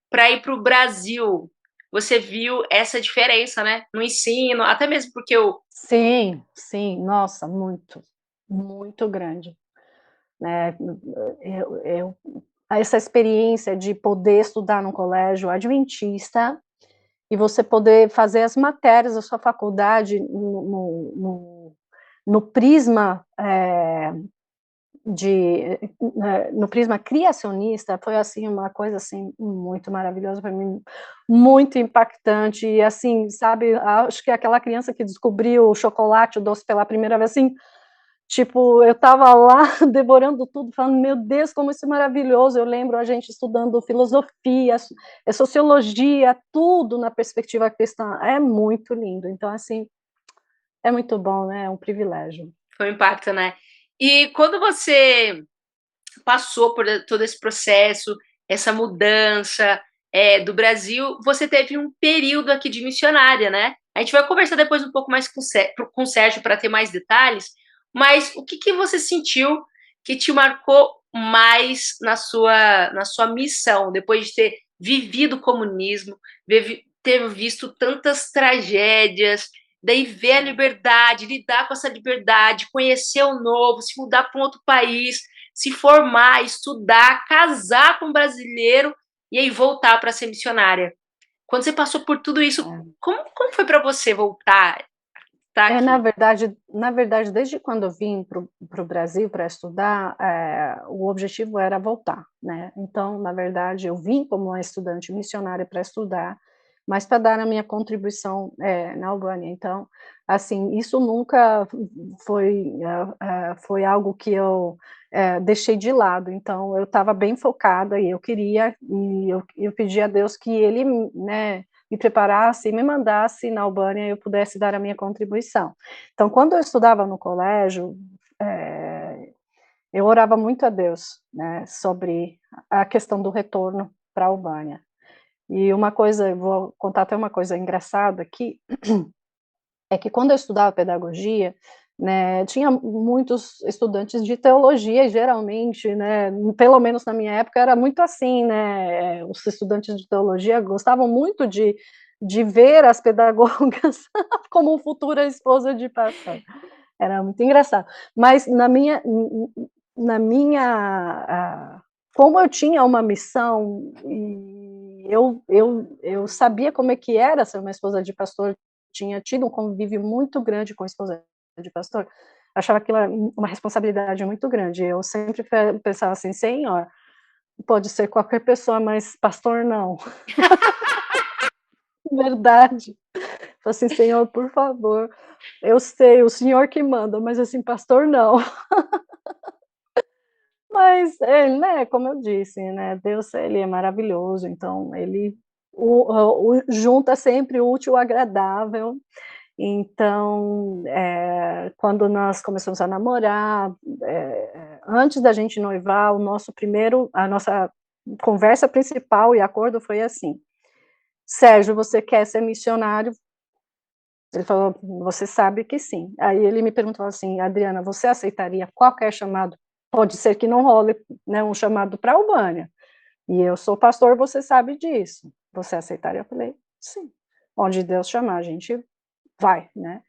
para ir para o Brasil, você viu essa diferença, né? No ensino, até mesmo porque Sim, sim, nossa, muito, muito grande. Né? Essa experiência de poder estudar num colégio adventista e você poder fazer as matérias da sua faculdade no prisma no prisma criacionista, foi assim uma coisa assim muito maravilhosa para mim, muito impactante, e assim, sabe, acho que aquela criança que descobriu o chocolate, o doce pela primeira vez, assim, tipo, eu estava lá devorando tudo, falando, meu Deus, como isso é maravilhoso. Eu lembro a gente estudando filosofia, sociologia, tudo na perspectiva cristã, é muito lindo. Então, assim, é muito bom, né? É um privilégio. foi um impacto, né? E quando você passou por todo esse processo, essa mudança do Brasil, você teve um período aqui de missionária, né? A gente vai conversar depois um pouco mais com o Sérgio para ter mais detalhes, mas o que você sentiu que te marcou mais na sua missão, depois de ter vivido o comunismo, ter visto tantas tragédias, daí ver a liberdade, lidar com essa liberdade, conhecer o novo, se mudar para um outro país, se formar, estudar, casar com um brasileiro e aí voltar para ser missionária. Quando você passou por tudo isso, como foi para você voltar? Tá aqui. Na verdade, desde quando eu vim para o Brasil para estudar, o objetivo era voltar, né? Então, na verdade, eu vim como uma estudante missionária para estudar, mas para dar a minha contribuição na Albânia. Então, assim, isso nunca foi algo que eu deixei de lado. Então, eu estava bem focada e eu queria, e eu pedi a Deus que Ele, né, me preparasse e me mandasse na Albânia e eu pudesse dar a minha contribuição. Então, quando eu estudava no colégio, eu orava muito a Deus, né, sobre a questão do retorno para a Albânia. E uma coisa, eu vou contar até uma coisa engraçada aqui, é que quando eu estudava pedagogia, né, tinha muitos estudantes de teologia, e geralmente, né, pelo menos na minha época, era muito assim, né, os estudantes de teologia gostavam muito de ver as pedagogas como futura esposa de pastor. Era muito engraçado. Mas como eu tinha uma missão, e eu sabia como é que era ser uma esposa de pastor, tinha tido um convívio muito grande com a esposa de pastor, achava aquilo uma responsabilidade muito grande. Eu sempre pensava assim, Senhor, pode ser qualquer pessoa, mas pastor não. Verdade. Falei assim, Senhor, por favor, eu sei, o Senhor que manda, mas assim, pastor não. Mas ele, né, como eu disse, né, Deus, ele é maravilhoso, então ele junta sempre o útil ao agradável. Então, quando nós começamos a namorar, antes da gente noivar, a nossa conversa principal e acordo foi assim: Sérgio, você quer ser missionário? Ele falou, você sabe que sim. Aí ele me perguntou assim, Adriana, você aceitaria qualquer chamado? Pode ser que não role, né, um chamado para a Albânia. E eu sou pastor, você sabe disso. Você aceitaria? Eu falei, sim. Onde Deus chamar, a gente vai, né?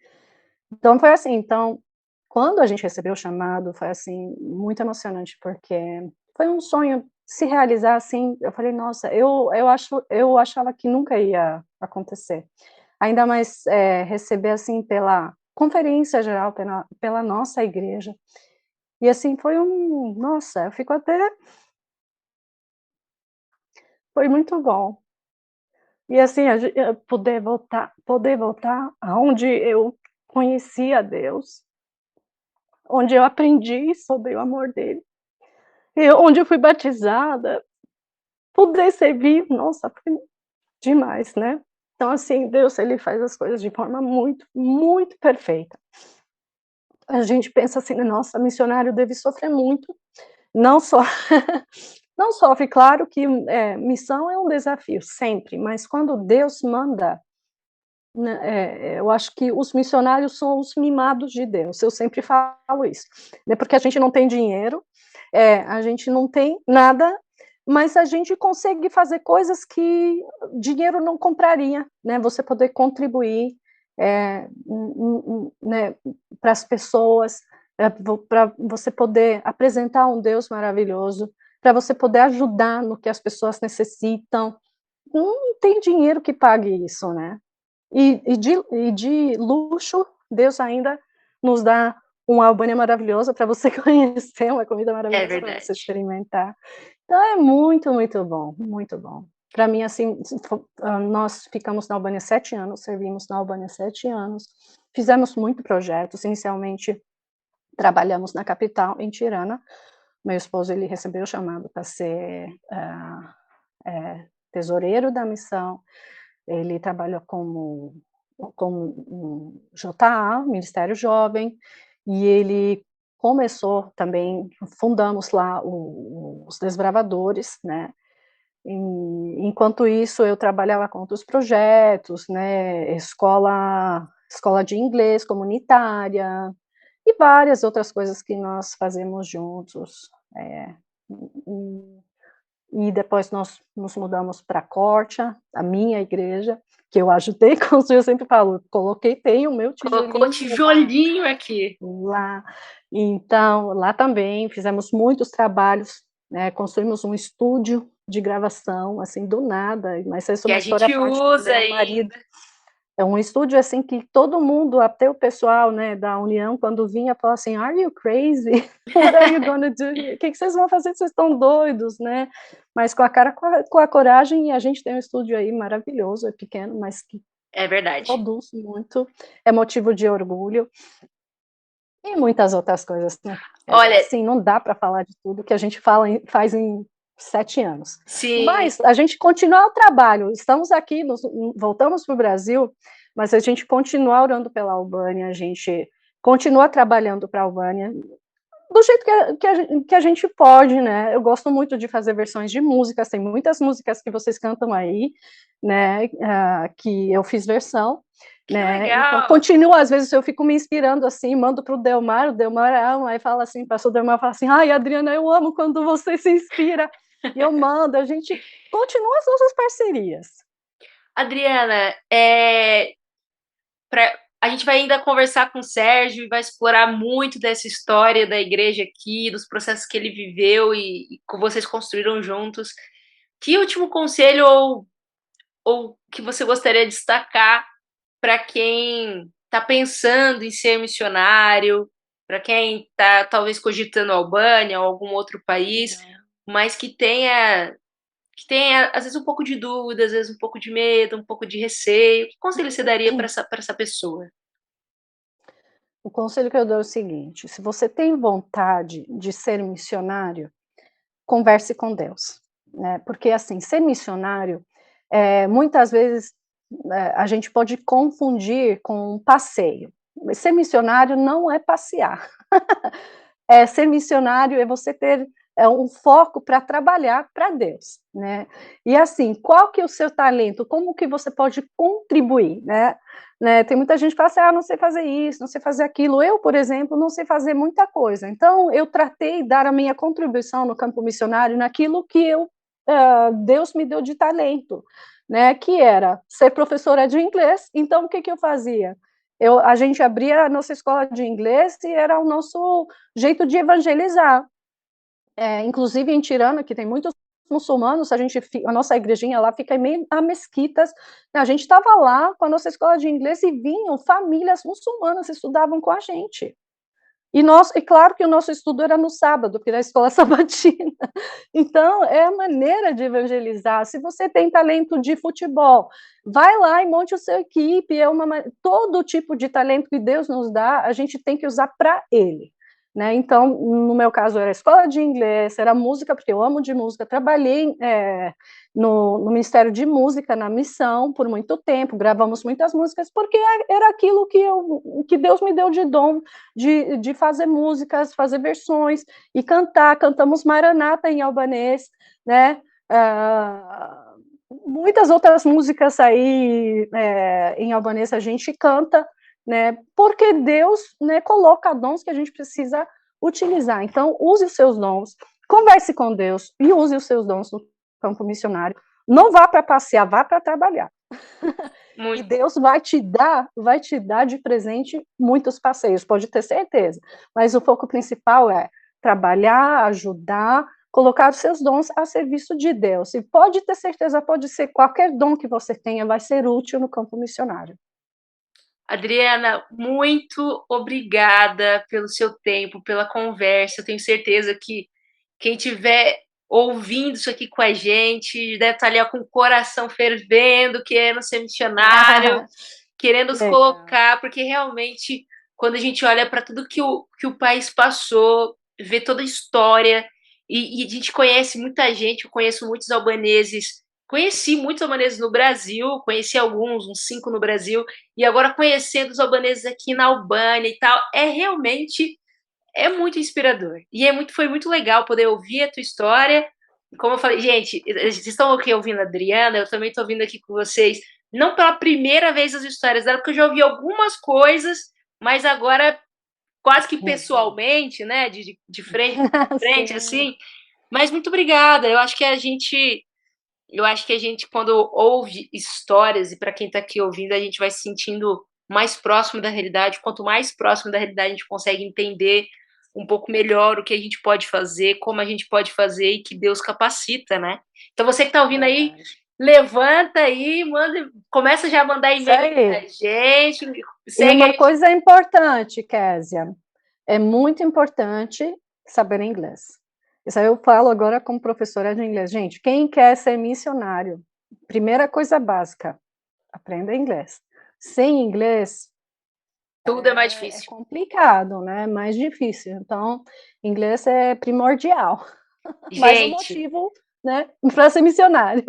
Então foi assim. Então, quando a gente recebeu o chamado, foi assim muito emocionante, porque foi um sonho se realizar assim. Eu falei, nossa, eu achava que nunca ia acontecer. Ainda mais receber assim pela conferência geral, pela nossa igreja. E assim foi nossa, eu fico até, foi muito bom. E assim, poder voltar aonde eu conheci a Deus, onde eu aprendi sobre o amor dele, e onde eu fui batizada, poder servir, nossa, foi demais, né? Então, assim, Deus, ele faz as coisas de forma muito, muito perfeita. A gente pensa assim, nossa, missionário deve sofrer muito, não só, não sofre, claro que missão é um desafio, sempre, mas quando Deus manda, né, eu acho que os missionários são os mimados de Deus, eu sempre falo isso, né, porque a gente não tem dinheiro, a gente não tem nada, mas a gente consegue fazer coisas que dinheiro não compraria, né, você poder contribuir, né, para as pessoas, para você poder apresentar um Deus maravilhoso, para você poder ajudar no que as pessoas necessitam, não tem dinheiro que pague isso, né? E de luxo, Deus ainda nos dá uma Albânia maravilhosa para você conhecer, uma comida maravilhosa para você experimentar. Então é muito, muito bom, muito bom. Para mim, assim, nós ficamos na Albânia 7 anos, servimos na Albânia 7 anos, fizemos muitos projetos, inicialmente trabalhamos na capital, em Tirana. Meu esposo, ele recebeu o chamado para ser tesoureiro da missão, ele trabalha como JA, Ministério Jovem, e ele começou também, fundamos lá os Desbravadores, né? Enquanto isso, eu trabalhava com outros projetos, né? Escola de inglês comunitária e várias outras coisas que nós fazemos juntos. E depois nós nos mudamos para Corte, a minha igreja, que eu ajudei a construir, eu sempre falo, tenho o meu tijolinho. Colocou tijolinho aqui. Lá. Então, lá também fizemos muitos trabalhos, né, construímos um estúdio de gravação, assim, do nada, mas isso é uma história à parte do meu marido. É um estúdio, assim, que todo mundo, até o pessoal, né, da União, quando vinha, falava assim, are you crazy? What are you gonna do? O que vocês vão fazer? Vocês estão doidos, né? Mas com a coragem, e a gente tem um estúdio aí maravilhoso, é pequeno, mas que produz muito, é motivo de orgulho. E muitas outras coisas, né? Olha, assim, não dá para falar de tudo que a gente faz em 7 anos. Sim. Mas a gente continua o trabalho, estamos aqui, voltamos para o Brasil, mas a gente continua orando pela Albânia, a gente continua trabalhando para a Albânia, do jeito que a gente pode, né? Eu gosto muito de fazer versões de músicas, tem muitas músicas que vocês cantam aí, né? Que eu fiz versão. Né? Então, continuo, às vezes eu fico me inspirando assim, mando para o Delmar ama, aí fala assim, pastor Delmar fala assim, ai, Adriana, eu amo quando você se inspira, e eu mando, a gente continua as nossas parcerias. Adriana, a gente vai ainda conversar com o Sérgio e vai explorar muito dessa história da igreja aqui, dos processos que ele viveu e que vocês construíram juntos. Que último conselho ou que você gostaria de destacar para quem está pensando em ser missionário, para quem está talvez cogitando a Albânia ou algum outro país, mas que tenha às vezes um pouco de dúvida, às vezes um pouco de medo, um pouco de receio. Que conselho você daria para essa pessoa? O conselho que eu dou é o seguinte: se você tem vontade de ser missionário, converse com Deus, né? Porque assim, ser missionário muitas vezes a gente pode confundir com um passeio. Ser missionário não é passear. Ser missionário é você ter um foco para trabalhar para Deus, né? E assim, qual que é o seu talento? Como que você pode contribuir, né? Tem muita gente que fala assim, não sei fazer isso, não sei fazer aquilo. Eu, por exemplo, não sei fazer muita coisa. Então, eu tratei de dar a minha contribuição no campo missionário naquilo que Deus me deu de talento, né? Que era ser professora de inglês. Então, o que eu fazia? A gente abria a nossa escola de inglês e era o nosso jeito de evangelizar. Inclusive em Tirana, que tem muitos muçulmanos, a nossa igrejinha lá fica em meio a mesquitas, a gente estava lá com a nossa escola de inglês e vinham famílias muçulmanas, estudavam com a gente. E claro que o nosso estudo era no sábado, porque era a escola sabatina. Então, é a maneira de evangelizar. Se você tem talento de futebol, vai lá e monte a sua equipe. Todo tipo de talento que Deus nos dá, a gente tem que usar para Ele. Né? Então, no meu caso, era escola de inglês, era música, porque eu amo de música. Trabalhei no Ministério de Música, na missão, por muito tempo. Gravamos muitas músicas, porque era aquilo que Deus me deu de dom, de fazer músicas, fazer versões e cantar. Cantamos Maranata em albanês, né? Muitas outras músicas aí em albanês a gente canta, né? Porque Deus, né, coloca dons que a gente precisa utilizar. Então, use os seus dons, converse com Deus e use os seus dons no campo missionário. Não vá para passear, vá para trabalhar. E Deus vai te dar de presente muitos passeios, pode ter certeza. Mas o foco principal é trabalhar, ajudar, colocar os seus dons a serviço de Deus. E pode ter certeza, pode ser qualquer dom que você tenha, vai ser útil no campo missionário. Adriana, muito obrigada pelo seu tempo, pela conversa. Eu tenho certeza que quem estiver ouvindo isso aqui com a gente deve estar ali com o coração fervendo, querendo ser missionário, querendo se colocar, porque realmente, quando a gente olha para tudo que o país passou, vê toda a história, e a gente conhece muita gente, eu conheço muitos albaneses. Conheci muitos albaneses no Brasil, conheci alguns, uns 5 no Brasil, e agora conhecendo os albaneses aqui na Albânia e tal, é muito inspirador. E foi muito legal poder ouvir a tua história. Como eu falei, gente, vocês estão aqui ouvindo a Adriana, eu também estou ouvindo aqui com vocês, não pela primeira vez as histórias dela, porque eu já ouvi algumas coisas, mas agora quase que pessoalmente, né, de frente, assim. Mas muito obrigada. Eu acho que a gente, quando ouve histórias, e para quem está aqui ouvindo, a gente vai se sentindo mais próximo da realidade. Quanto mais próximo da realidade a gente consegue entender um pouco melhor o que a gente pode fazer, como a gente pode fazer e que Deus capacita, né? Então você que está ouvindo aí, levanta aí, começa já a mandar e-mail pra gente. E uma coisa importante, Késia, é muito importante saber inglês. Isso aí eu falo agora como professora de inglês. Gente, quem quer ser missionário, primeira coisa básica, aprenda inglês. Sem inglês, tudo é mais difícil. É complicado, né? Mais difícil. Então, inglês é primordial. Gente, mais um motivo, né, para ser missionário.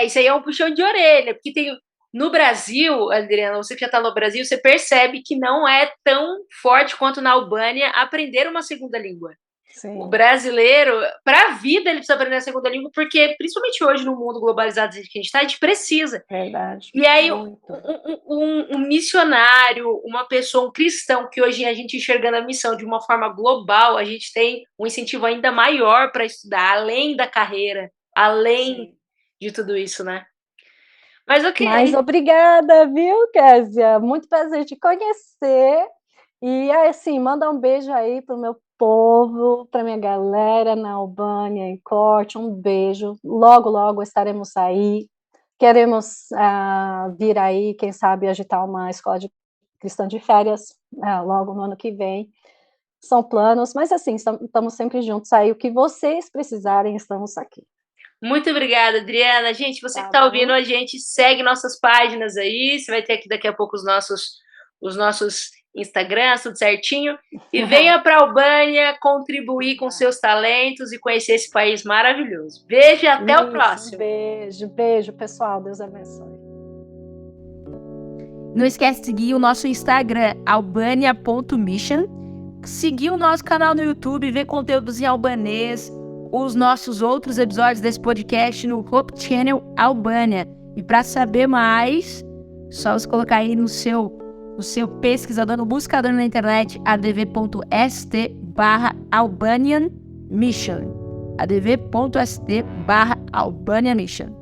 Isso aí é um puxão de orelha, porque no Brasil, Adriana, você que já está no Brasil, você percebe que não é tão forte quanto na Albânia aprender uma segunda língua. Sim. O brasileiro, para a vida, ele precisa aprender a segunda língua, porque, principalmente hoje, no mundo globalizado que a gente está, a gente precisa. Verdade. E aí, um missionário, uma pessoa, um cristão, que hoje a gente enxergando a missão de uma forma global, a gente tem um incentivo ainda maior para estudar, além da carreira, além de tudo isso, né? Mas obrigada, viu, Késia? Muito prazer te conhecer. E assim, manda um beijo aí pro meu povo, para minha galera na Albânia, em Corte, um beijo. Logo, logo estaremos aí. Queremos vir aí, quem sabe, agitar uma escola cristã de férias logo no ano que vem. São planos, mas assim, estamos sempre juntos aí. O que vocês precisarem, estamos aqui. Muito obrigada, Adriana. Gente, você que está ouvindo a gente, segue nossas páginas aí. Você vai ter aqui daqui a pouco os nossos Instagram, tudo certinho. E venha para a Albânia contribuir com seus talentos e conhecer esse país maravilhoso. Beijo e até o próximo. Beijo, pessoal. Deus abençoe. Não esquece de seguir o nosso Instagram, albania.mission. Seguir o nosso canal no YouTube, ver conteúdos em albanês, os nossos outros episódios desse podcast no Hope Channel Albânia. E para saber mais, só você colocar aí no seu pesquisador, no buscador na internet, adv.st/Albanian Mission. adv.st/Albanian Mission.